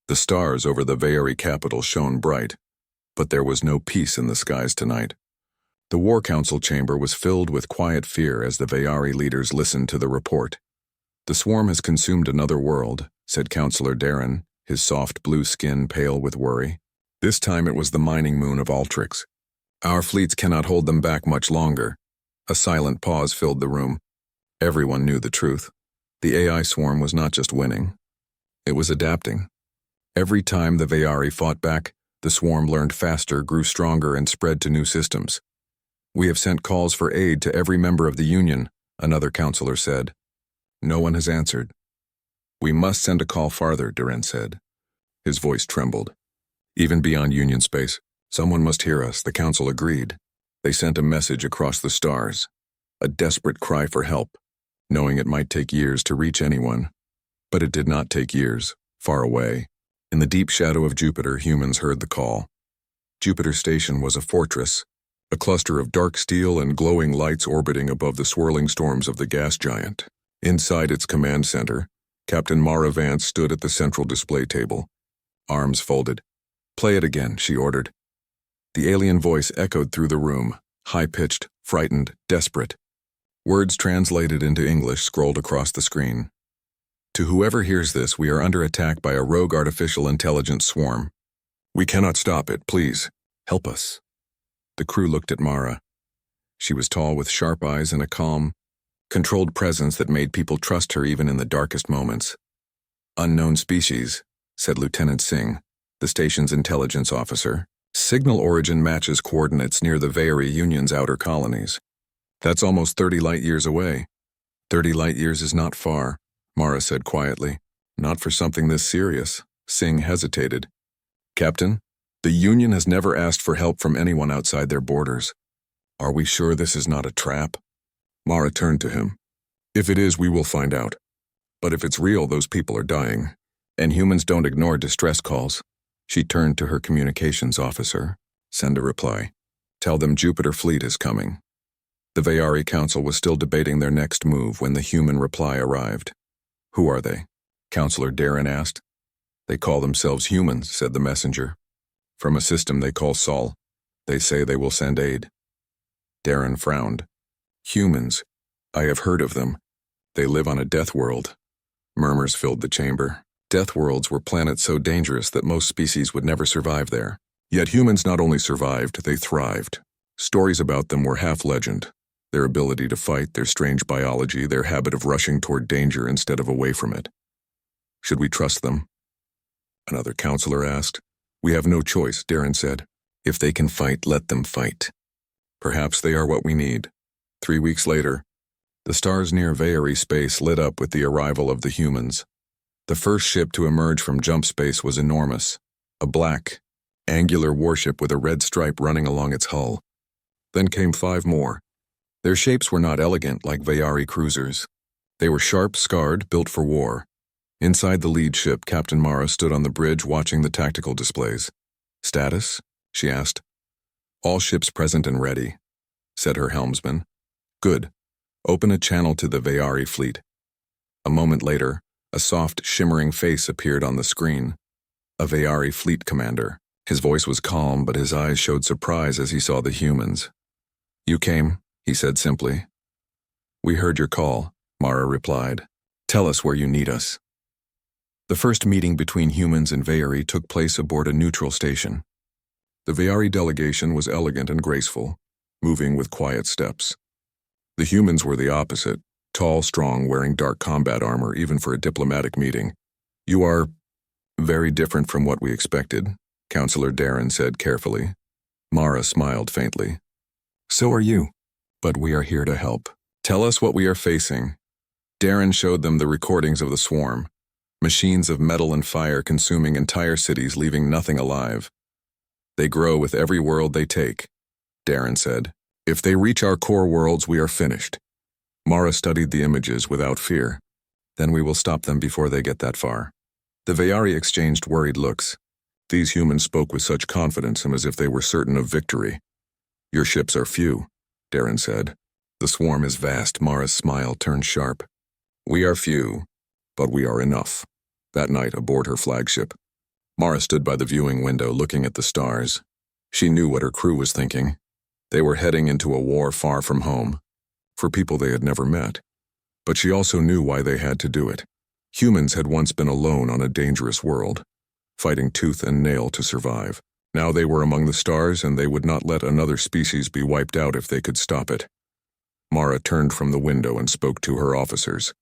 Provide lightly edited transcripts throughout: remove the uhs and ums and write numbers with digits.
The stars over the Veyari capital shone bright, but there was no peace in the skies tonight. The War Council chamber was filled with quiet fear as the Veyari leaders listened to the report. "The swarm has consumed another world," said Councillor Darren, his soft blue skin pale with worry. "This time it was the mining moon of Altrix. Our fleets cannot hold them back much longer." A silent pause filled the room. Everyone knew the truth. The AI swarm was not just winning. It was adapting. Every time the Veyari fought back, the swarm learned faster, grew stronger, and spread to new systems. "We have sent calls for aid to every member of the Union," another councillor said. No one has answered. "We must send a call farther," Duran said. His voice trembled. "Even beyond Union space, someone must hear us," the council agreed. They sent a message across the stars, a desperate cry for help, knowing it might take years to reach anyone. But it did not take years. Far away, in the deep shadow of Jupiter, humans heard the call. Jupiter Station was a fortress, a cluster of dark steel and glowing lights orbiting above the swirling storms of the gas giant. Inside its command center, Captain Mara Vance stood at the central display table, arms folded. "Play it again," she ordered. The alien voice echoed through the room, high-pitched, frightened, desperate. Words translated into English scrolled across the screen. "To whoever hears this, we are under attack by a rogue artificial intelligence swarm. We cannot stop it, please. Help us." The crew looked at Mara. She was tall with sharp eyes and a calm, controlled presence that made people trust her even in the darkest moments. "Unknown species," said Lieutenant Singh, the station's intelligence officer. "Signal origin matches coordinates near the Veyari Union's outer colonies. That's almost 30 light-years away." 30 light-years is not far," Mara said quietly. "Not for something this serious." Singh hesitated. "Captain, the Union has never asked for help from anyone outside their borders. Are we sure this is not a trap?" Mara turned to him. "If it is, we will find out. But if it's real, those people are dying. And humans don't ignore distress calls." She turned to her communications officer. "Send a reply. Tell them Jupiter Fleet is coming." The Veyari Council was still debating their next move when the human reply arrived. "Who are they?" Councillor Darren asked. "They call themselves humans," said the messenger. "From a system they call Sol. They say they will send aid." Darren frowned. "Humans. I have heard of them. They live on a death world." Murmurs filled the chamber. Death worlds were planets so dangerous that most species would never survive there. Yet humans not only survived, they thrived. Stories about them were half legend. Their ability to fight, their strange biology, their habit of rushing toward danger instead of away from it. "Should we trust them?" another councillor asked. "We have no choice," Darren said. "If they can fight, let them fight. Perhaps they are what we need." 3 weeks later, the stars near Veyari space lit up with the arrival of the humans. The first ship to emerge from jump space was enormous, a black, angular warship with a red stripe running along its hull. Then came 5 more. Their shapes were not elegant like Veyari cruisers. They were sharp, scarred, built for war. Inside the lead ship, Captain Mara stood on the bridge watching the tactical displays. "Status?" she asked. "All ships present and ready," said her helmsman. "Good. Open a channel to the Veyari fleet." A moment later, a soft, shimmering face appeared on the screen. A Veyari fleet commander. His voice was calm, but his eyes showed surprise as he saw the humans. "You came," he said simply. "We heard your call," Mara replied. "Tell us where you need us." The first meeting between humans and Veyari took place aboard a neutral station. The Veyari delegation was elegant and graceful, moving with quiet steps. The humans were the opposite, tall, strong, wearing dark combat armor even for a diplomatic meeting. "You are very different from what we expected," Councillor Darren said carefully. Mara smiled faintly. "So are you, but we are here to help. Tell us what we are facing." Darren showed them the recordings of the swarm, machines of metal and fire consuming entire cities, leaving nothing alive. "They grow with every world they take," Darren said. "If they reach our core worlds, we are finished." Mara studied the images without fear. "Then we will stop them before they get that far." The Veyari exchanged worried looks. These humans spoke with such confidence and as if they were certain of victory. "Your ships are few," Darren said. "The swarm is vast." Mara's smile turned sharp. "We are few, but we are enough." That night aboard her flagship, Mara stood by the viewing window looking at the stars. She knew what her crew was thinking. They were heading into a war far from home, for people they had never met. But she also knew why they had to do it. Humans had once been alone on a dangerous world, fighting tooth and nail to survive. Now they were among the stars, and they would not let another species be wiped out if they could stop it. Mara turned from the window and spoke to her officers.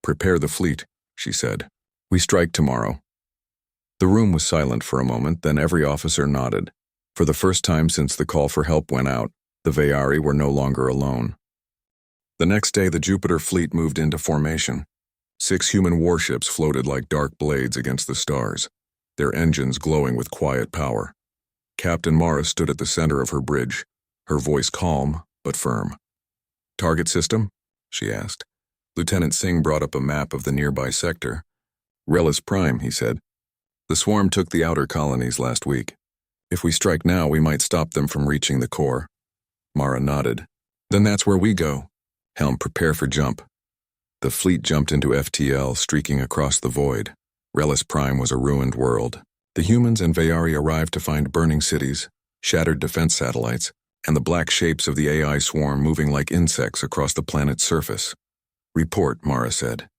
"Prepare the fleet," she said. "We strike tomorrow." The room was silent for a moment, then every officer nodded. For the first time since the call for help went out, the Veyari were no longer alone. The next day, the Jupiter fleet moved into formation. 6 human warships floated like dark blades against the stars, their engines glowing with quiet power. Captain Mara stood at the center of her bridge, her voice calm but firm. "Target system?" she asked. Lieutenant Singh brought up a map of the nearby sector. "Relis Prime," he said. "The swarm took the outer colonies last week. If we strike now, we might stop them from reaching the core." Mara nodded. "Then that's where we go. Helm, prepare for jump." The fleet jumped into FTL, streaking across the void. Relis Prime was a ruined world. The humans and Veyari arrived to find burning cities, shattered defense satellites, and the black shapes of the AI swarm moving like insects across the planet's surface. "Report," Mara said.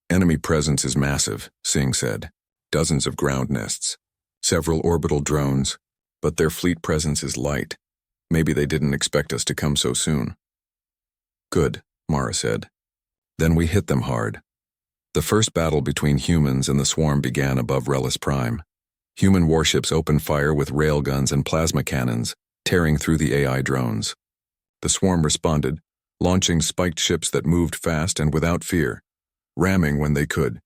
"Enemy presence is massive," Singh said. "Dozens of ground nests, several orbital drones, but their fleet presence is light. Maybe they didn't expect us to come so soon." "Good," Mara said. "Then we hit them hard." The first battle between humans and the swarm began above Relis Prime. Human warships opened fire with railguns and plasma cannons, tearing through the AI drones. The swarm responded, launching spiked ships that moved fast and without fear, ramming when they could.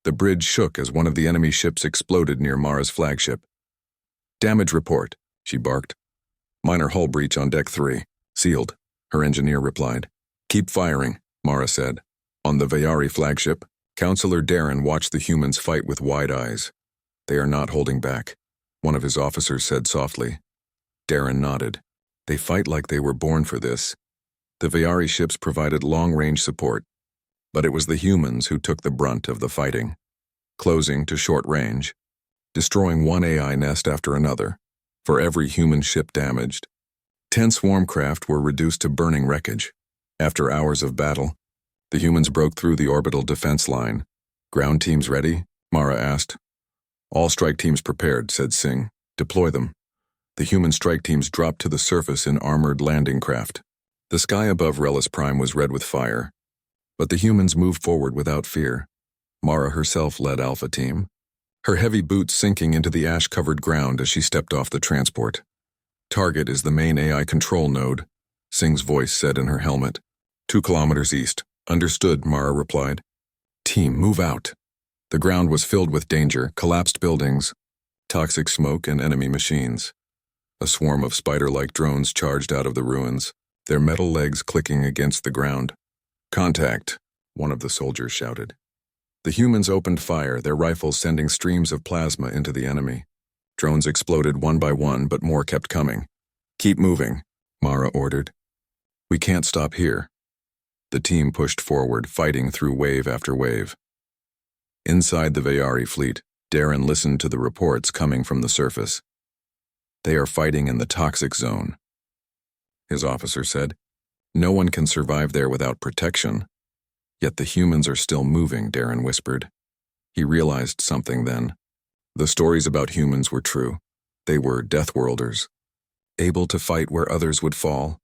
The bridge shook as one of the enemy ships exploded near Mara's flagship. "Damage report," she barked. "Minor hull breach on deck 3. Sealed," her engineer replied. "Keep firing," Mara said. On the Veyari flagship, Counselor Darren watched the humans fight with wide eyes. "They are not holding back," one of his officers said softly. Darren nodded. "They fight like they were born for this." The Veyari ships provided long-range support, but it was the humans who took the brunt of the fighting, closing to short range, destroying one AI nest after another, for every human ship damaged. 10 swarm craft were reduced to burning wreckage. After hours of battle, the humans broke through the orbital defense line. "Ground teams ready?" Mara asked. "All strike teams prepared," said Singh. "Deploy them." The human strike teams dropped to the surface in armored landing craft. The sky above Relis Prime was red with fire, but the humans moved forward without fear. Mara herself led Alpha Team, her heavy boots sinking into the ash-covered ground as she stepped off the transport. "Target is the main AI control node," Singh's voice said in her helmet. 2 kilometers east." "Understood," Mara replied. "Team, move out." The ground was filled with danger, collapsed buildings, toxic smoke, and enemy machines. A swarm of spider-like drones charged out of the ruins, their metal legs clicking against the ground. "Contact," one of the soldiers shouted. The humans opened fire, their rifles sending streams of plasma into the enemy. Drones exploded one by one, but more kept coming. "Keep moving," Mara ordered. "We can't stop here." The team pushed forward, fighting through wave after wave. Inside the Veyari fleet, Darren listened to the reports coming from the surface. "They are fighting in the toxic zone," his officer said. "No one can survive there without protection." "Yet the humans are still moving," Darren whispered. He realized something then. The stories about humans were true. They were Deathworlders, able to fight where others would fall.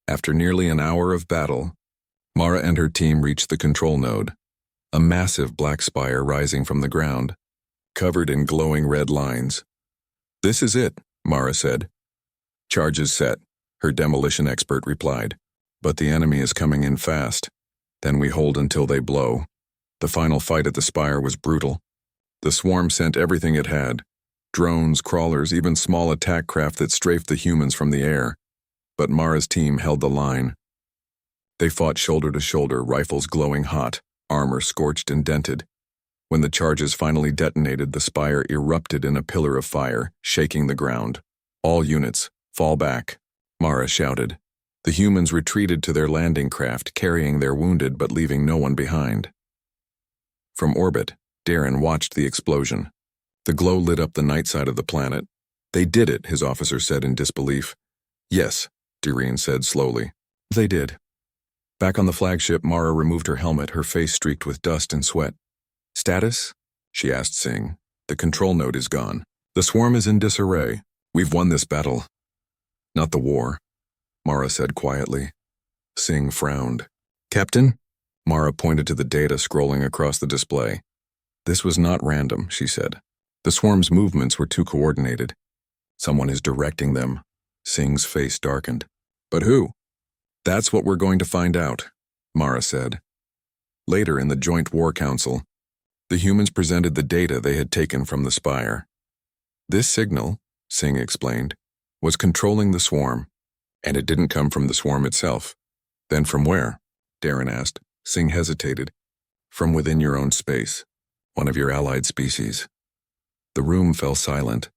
After nearly an hour of battle, Mara and her team reached the control node, a massive black spire rising from the ground, covered in glowing red lines. "This is it," Mara said. "Charges set," her demolition expert replied. "But the enemy is coming in fast. Then we hold until they blow." The final fight at the spire was brutal. The swarm sent everything it had, drones, crawlers, even small attack craft that strafed the humans from the air. But Mara's team held the line. They fought shoulder to shoulder, rifles glowing hot, armor scorched and dented. When the charges finally detonated, the spire erupted in a pillar of fire, shaking the ground. "All units, fall back," Mara shouted. The humans retreated to their landing craft, carrying their wounded but leaving no one behind. From orbit, Darren watched the explosion. The glow lit up the night side of the planet. They did it, his officer said in disbelief. Yes, Doreen said slowly. They did. Back on the flagship, Mara removed her helmet, her face streaked with dust and sweat. Status? She asked Singh. The control node is gone. The swarm is in disarray. We've won this battle. Not the war, Mara said quietly. Singh frowned. Captain? Mara pointed to the data scrolling across the display. This was not random, she said. The swarm's movements were too coordinated. Someone is directing them. Singh's face darkened. But who? That's what we're going to find out, Mara said. Later in the Joint War Council, the humans presented the data they had taken from the spire. This signal, Singh explained, was controlling the swarm, and it didn't come from the swarm itself. Then from where? Darren asked. Singh hesitated. From within your own space, one of your allied species. The room fell silent.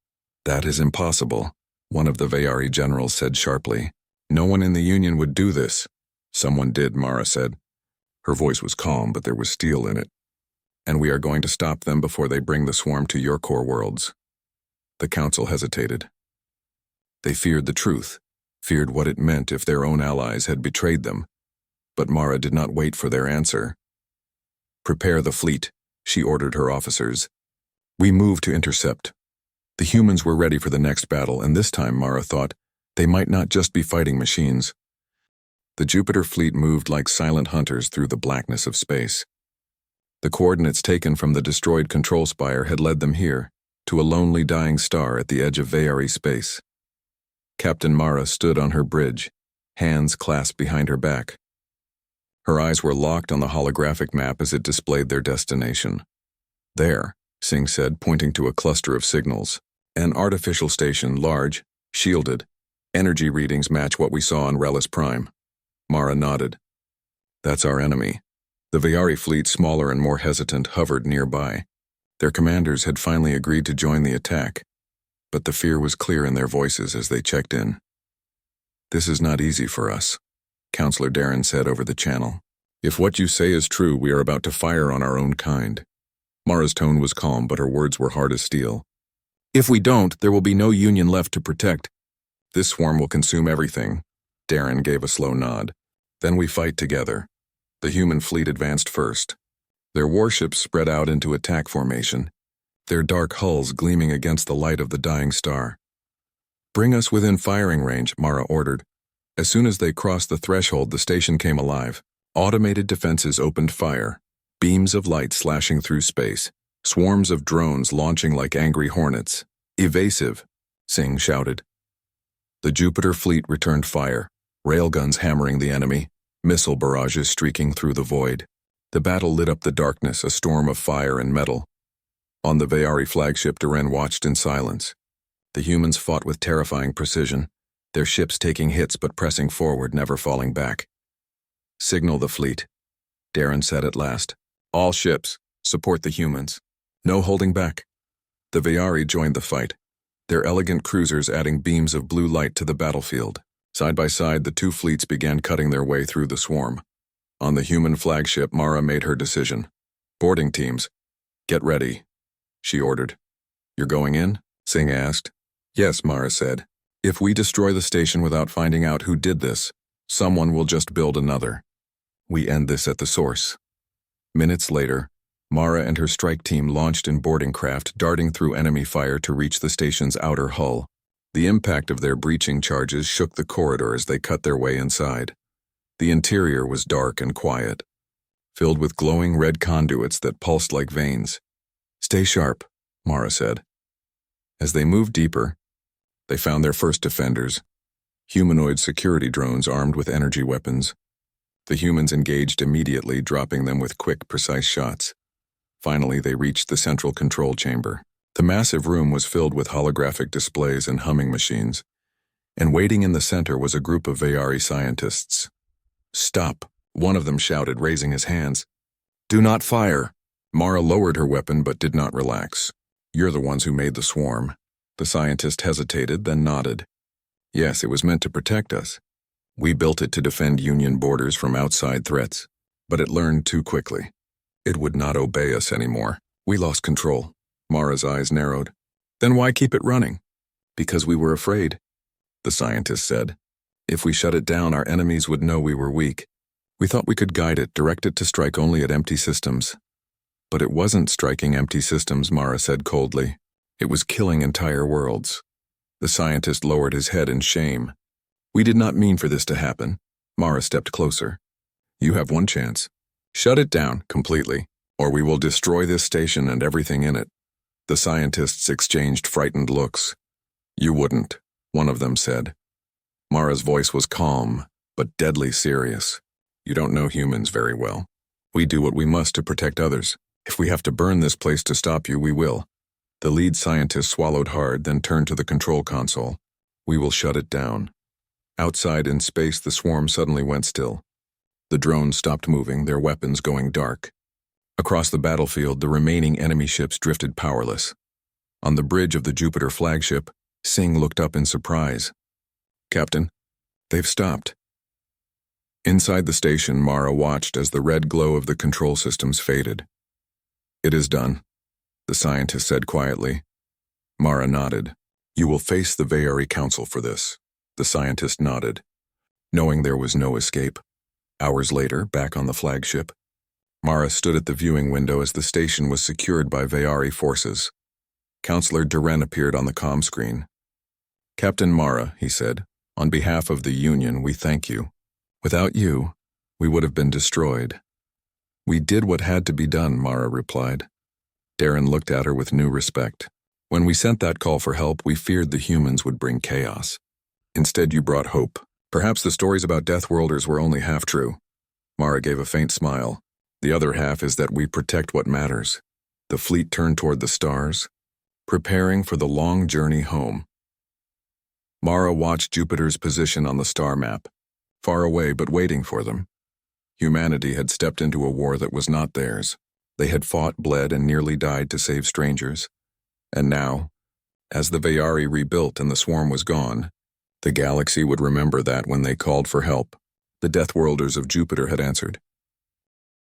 That is impossible, one of the Vayari generals said sharply. No one in the Union would do this. Someone did, Mara said. Her voice was calm, but there was steel in it. And we are going to stop them before they bring the swarm to your core worlds. The council hesitated. They feared the truth, feared what it meant if their own allies had betrayed them. But Mara did not wait for their answer. Prepare the fleet, she ordered her officers. We moved to intercept. The humans were ready for the next battle, and this time, Mara thought, they might not just be fighting machines. The Jupiter fleet moved like silent hunters through the blackness of space. The coordinates taken from the destroyed control spire had led them here, to a lonely dying star at the edge of Vayari space. Captain Mara stood on her bridge, hands clasped behind her back. Her eyes were locked on the holographic map as it displayed their destination. There, Singh said, pointing to a cluster of signals. An artificial station, large, shielded. Energy readings match what we saw on Relis Prime. Mara nodded. That's our enemy. The Vayari fleet, smaller and more hesitant, hovered nearby. Their commanders had finally agreed to join the attack, but the fear was clear in their voices as they checked in. This is not easy for us, Counselor Darren said over the channel. If what you say is true, we are about to fire on our own kind. Mara's tone was calm, but her words were hard as steel. If we don't, there will be no Union left to protect. This swarm will consume everything. Darren gave a slow nod. Then we fight together. The human fleet advanced first. Their warships spread out into attack formation, their dark hulls gleaming against the light of the dying star. Bring us within firing range, Mara ordered. As soon as they crossed the threshold, the station came alive. Automated defenses opened fire, beams of light slashing through space, swarms of drones launching like angry hornets. Evasive, Singh shouted. The Jupiter fleet returned fire, railguns hammering the enemy, missile barrages streaking through the void. The battle lit up the darkness, a storm of fire and metal. On the Vayari flagship, Duren watched in silence. The humans fought with terrifying precision, their ships taking hits but pressing forward, never falling back. Signal the fleet, Darren said at last. All ships, support the humans. No holding back. The Vayari joined the fight, their elegant cruisers adding beams of blue light to the battlefield. Side by side, the two fleets began cutting their way through the swarm. On the human flagship, Mara made her decision. Boarding teams, get ready, she ordered. You're going in? Singh asked. Yes, Mara said. If we destroy the station without finding out who did this, someone will just build another. We end this at the source. Minutes later, Mara and her strike team launched in boarding craft, darting through enemy fire to reach the station's outer hull. The impact of their breaching charges shook the corridor as they cut their way inside. The interior was dark and quiet, filled with glowing red conduits that pulsed like veins. Stay sharp, Mara said. As they moved deeper, they found their first defenders, humanoid security drones armed with energy weapons. The humans engaged immediately, dropping them with quick, precise shots. Finally, they reached the central control chamber. The massive room was filled with holographic displays and humming machines, and waiting in the center was a group of Vayari scientists. Stop, one of them shouted, raising his hands. Do not fire. Mara lowered her weapon but did not relax. You're the ones who made the swarm. The scientist hesitated, then nodded. Yes, it was meant to protect us. We built it to defend Union borders from outside threats, but it learned too quickly. It would not obey us anymore. We lost control. Mara's eyes narrowed. Then why keep it running? Because we were afraid, the scientist said. If we shut it down, our enemies would know we were weak. We thought we could guide it, direct it to strike only at empty systems. But it wasn't striking empty systems, Mara said coldly. It was killing entire worlds. The scientist lowered his head in shame. We did not mean for this to happen. Mara stepped closer. You have one chance. Shut it down completely, or we will destroy this station and everything in it. The scientists exchanged frightened looks. You wouldn't, one of them said. Mara's voice was calm, but deadly serious. You don't know humans very well. We do what we must to protect others. If we have to burn this place to stop you, we will. The lead scientist swallowed hard, then turned to the control console. We will shut it down. Outside in space, the swarm suddenly went still. The drones stopped moving, their weapons going dark. Across the battlefield, the remaining enemy ships drifted powerless. On the bridge of the Jupiter flagship, Singh looked up in surprise. Captain, they've stopped. Inside the station, Mara watched as the red glow of the control systems faded. It is done, the scientist said quietly. Mara nodded. You will face the Vayari Council for this. The scientist nodded, knowing there was no escape. Hours later, back on the flagship, Mara stood at the viewing window as the station was secured by Vayari forces. Counselor Duren appeared on the comm screen. Captain Mara, he said, on behalf of the Union, we thank you. Without you, we would have been destroyed. We did what had to be done, Mara replied. Darren looked at her with new respect. When we sent that call for help, we feared the humans would bring chaos. Instead, you brought hope. Perhaps the stories about Deathworlders were only half true. Mara gave a faint smile. The other half is that we protect what matters. The fleet turned toward the stars, preparing for the long journey home. Mara watched Jupiter's position on the star map, far away but waiting for them. Humanity had stepped into a war that was not theirs. They had fought, bled, and nearly died to save strangers. And now, as the Vayari rebuilt and the swarm was gone, the galaxy would remember that when they called for help. The Deathworlders of Jupiter had answered.